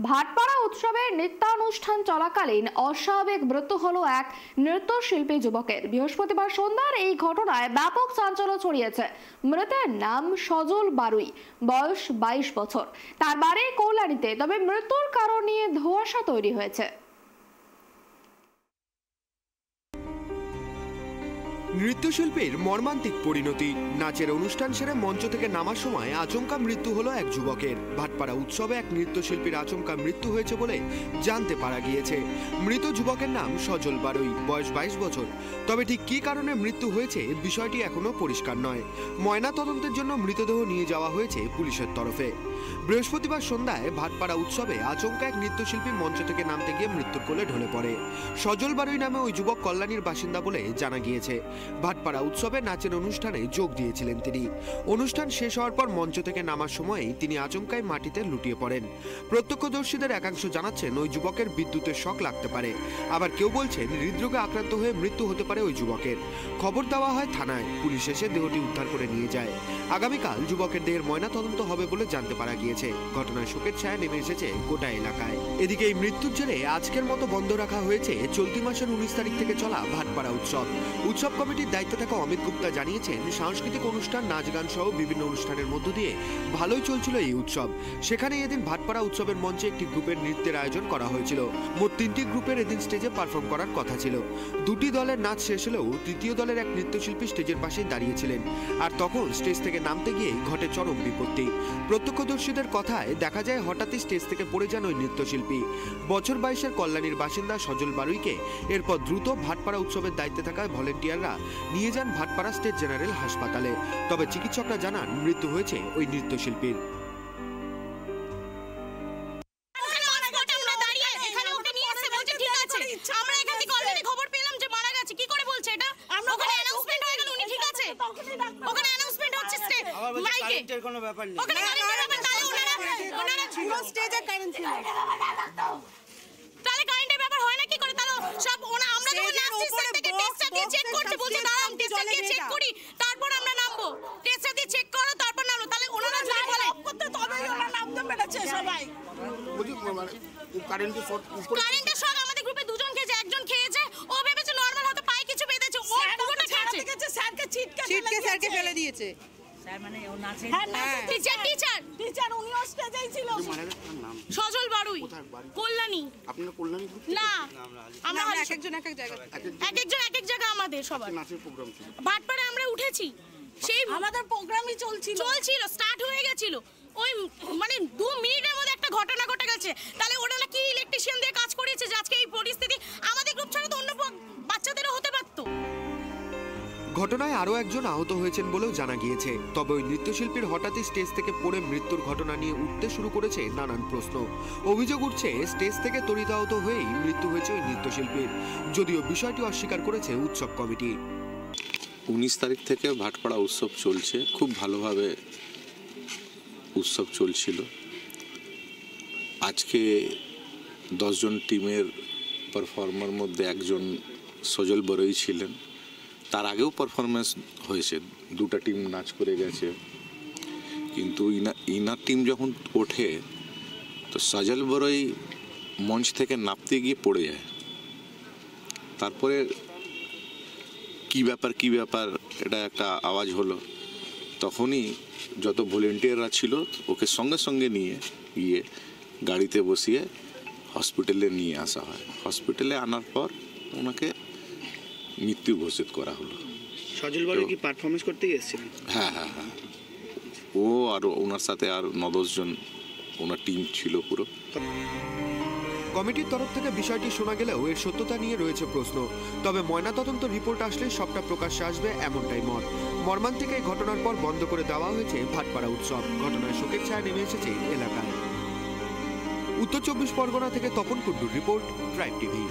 ভাটপাড়া উৎসবের নৃত্যানুষ্ঠান চলাকালীন অস্বাভাবিক মৃত্যু হলো এক নৃত্যশিল্পী যুবকের। বৃহস্পতিবার সন্ধ্যার এই ঘটনায় ব্যাপক চাঞ্চল্য ছড়িয়েছে। মৃতের নাম সজল বারুই, বয়স 22 বছর। তার বাড়ি কল্যাণীতে। তবে মৃত্যুর কারণ নিয়ে ধোঁয়াশা তৈরি হয়েছে। নৃত্যশিল্পীর মর্মান্তিক পরিণতি। নাচের অনুষ্ঠান সেরে মঞ্চ থেকে নামার সময় আচমকা মৃত্যু হলো এক যুবকের। ভাটপাড়া উৎসবে এক নৃত্যশিল্পীর আচমকা মৃত্যু হয়েছে বলে জানতে পারা গিয়েছে। মৃত যুবকের নাম সজল বারুই, বয়স 22 বছর। তবে ঠিক কী কারণে মৃত্যু হয়েছে বিষয়টি এখনো পরিষ্কার নয়। ময়না তদন্তের জন্য মৃতদেহ নিয়ে যাওয়া হয়েছে পুলিশের তরফে। বৃহস্পতিবার সন্ধ্যায় ভাটপাড়া উৎসবে আচমকা এক নৃত্যশিল্পী মঞ্চ থেকে নামতে গিয়ে মৃত্যুর কোলে ঢলে পড়ে। সজল বারুই নামে ওই যুবক কল্যাণীর বাসিন্দা বলে জানা গিয়েছে। ভাটপাড়া উৎসবে নাচের অনুষ্ঠানে যোগ দিয়েছিলেন তিনি। অনুষ্ঠান শেষ হওয়ার পর মঞ্চ থেকে নামার সময়েই তিনি আচমকাই মাটিতে লুটিয়ে পড়েন। প্রত্যক্ষদর্শীদের একাংশ জানাচ্ছেন ওই যুবকের বিদ্যুতের শক লাগতে পারে। আবার কেউ বলছেন হৃদরোগে আক্রান্ত হয়ে মৃত্যু হতে পারে ওই যুবকের। খবর দেওয়া হয় থানায়। পুলিশ এসে দেহটি উদ্ধার করে নিয়ে যায়। আগামীকাল যুবকের দেহের ময়না তদন্ত হবে বলে জানতে পারা গিয়েছে। ঘটনায় শোকের ছায়া নেমে এসেছে গোটা এলাকায়। এদিকে এই মৃত্যুর জেরে আজকের মতো বন্ধ রাখা হয়েছে চলতি মাসের 19 তারিখ থেকে চলা ভাটপাড়া উৎসব। উৎসব কমিটির দায়িত্বে থাকা অমিত গুপ্তা জানিয়েছেন, সাংস্কৃতিক অনুষ্ঠান, নাচ গান সহ বিভিন্ন অনুষ্ঠানের মধ্য দিয়ে ভালোই চলছিল এই উৎসব। সেখানে এদিন ভাটপাড়া উৎসবের মঞ্চে একটি গ্রুপের নৃত্যের আয়োজন করা হয়েছিল। মোট 3টি গ্রুপের এদিন স্টেজে পারফর্ম করার কথা ছিল। 2টি দলের নাচ শেষ হলেও তৃতীয় দলের এক নৃত্যশিল্পী স্টেজের পাশেই দাঁড়িয়েছিলেন। আর তখন স্টেজ থেকে নামতে গিয়ে ঘটে চরম বিপত্তি। প্রত্যক্ষদর্শীদের কথায় দেখা যায় হঠাৎই স্টেজ থেকে পড়ে যান ওই নৃত্যশিল্পী। বছর 22-এর কল্যাণীর বাসিন্দা সজল বারুইকে এরপর দ্রুত ভাটপাড়া উৎসবের দায়িত্বে থাকা ভলেন্টিয়াররা নিয়ে যান ভাটপাড়া স্টেট জেনারেল হাসপাতালে। তবে চিকিৎসকরা জানান মৃত্যু হয়েছে ওই নৃত্যশিল্পীর। কোনো ব্যাপার নেই। তাহলে কারেন্টের ব্যাপার হয় না কি করে? তাহলে সব আমরা যখন নাচছি থেকে টেস্টটা দিয়ে চেক করতে বলছে, দাঁড়াও টেস্টটা দিয়ে চেক করি, তারপর আমরা নামবো। টেস্টটা দিয়ে চেক করো, তারপর নামো। তাহলে ওনারা যদি বলে করতে তবেই ওরা নামতে পেরেছে সবাই। বুঝি মানে কারেন্টের শক আমাদের গ্রুপে 2জন খেয়েছে, একজন খেয়েছে। ও ভেবেছে নরমাল, হয়তো পায়ে কিছু বেঁধেছে। ও পুরোটা খেয়েছে। স্যারকে ছিটকে স্যারকে ফেলে দিয়েছে। মানে ও নাচে। হ্যাঁ, টিচার উনিও স্টেজেই ছিল। সজল বারুই, কল্যাণী। আপনারা কল্যাণী গ্রুপ? না, আমরা একজন এক জায়গা, এক এক জায়গা আমাদের সবার নাচের প্রোগ্রাম ছিল। ভাটপাড়া আমরা উঠেছি, সেই আমাদের প্রোগ্রামই চলছিল, স্টার্ট হয়ে গেছিল। ওই মানে 2 মিনিটের মধ্যে একটা ঘটনা ঘটে গেছে। তাহলে ওরা কি ইলেকট্রিশিয়ান দিয়ে কাজ করিয়েছে যে আজকে এই পরিস্থিতি? আমাদের গ্রুপ ছাড়া তো অন্য বাচ্চাদেরও হতে পারতো। ঘটনায় আরও একজন আহত হয়েছেন বলেও জানা গিয়েছে। তবে ওই নৃত্যশিল্পীর হঠাৎই স্টেজ থেকে পড়ে মৃত্যুর ঘটনা নিয়ে উঠতে শুরু করেছে নানান প্রশ্ন। অভিযোগ উঠছে স্টেজ থেকে তড়িতাহত হয়েই মৃত্যু হয়েছে ওই নৃত্যশিল্পীর, যদিও বিষয়টি অস্বীকার করেছে উৎসব কমিটি। 19 তারিখ থেকে ভাটপাড়া উৎসব চলছে, খুব ভালোভাবে উৎসব চলছিল। আজকে 10 জন টিমের পারফর্মার মধ্যে একজন সজল বারুই ছিলেন। তার আগেও পারফরমেন্স হয়েছে, 2টা টিম নাচ করে গেছে। কিন্তু ইনার টিম যখন ওঠে তো সজল বারুই মঞ্চ থেকে নামতে গিয়ে পড়ে যায়। তারপরে কি ব্যাপার এটা একটা আওয়াজ হলো। তখনই যত ভলেন্টিয়াররা ছিল ওকে সঙ্গে নিয়ে গিয়ে গাড়িতে বসিয়ে হসপিটালে নিয়ে আসা হয়। হসপিটালে আনার পর ওনাকে মৃত্যু ঘোষিত করা হলো। সজল বারুই কি পারফরমেন্স করতে গিয়েছিলেন? হ্যাঁ, ও আর ওনার সাথে আর 9-10 জন ওনার টিম ছিল পুরো। কমিটির তরফ থেকে বিষয়টি শোনা গেলেও এর সত্যতা নিয়ে রয়েছে প্রশ্ন। তবে ময়নাতদন্ত রিপোর্ট আসলে সবটা প্রকাশ্যে আসবে এমনটাই মত। মর্মান্তিক এই ঘটনার পর বন্ধ করে দেওয়া হয়েছে ভাটপাড়া উৎসব। ঘটনায় শোকের ছায়া নেমে এসেছে এলাকায়। উত্তর 24 পরগনা থেকে তপন কুণ্ডুর রিপোর্ট, ট্রাইব টিভি।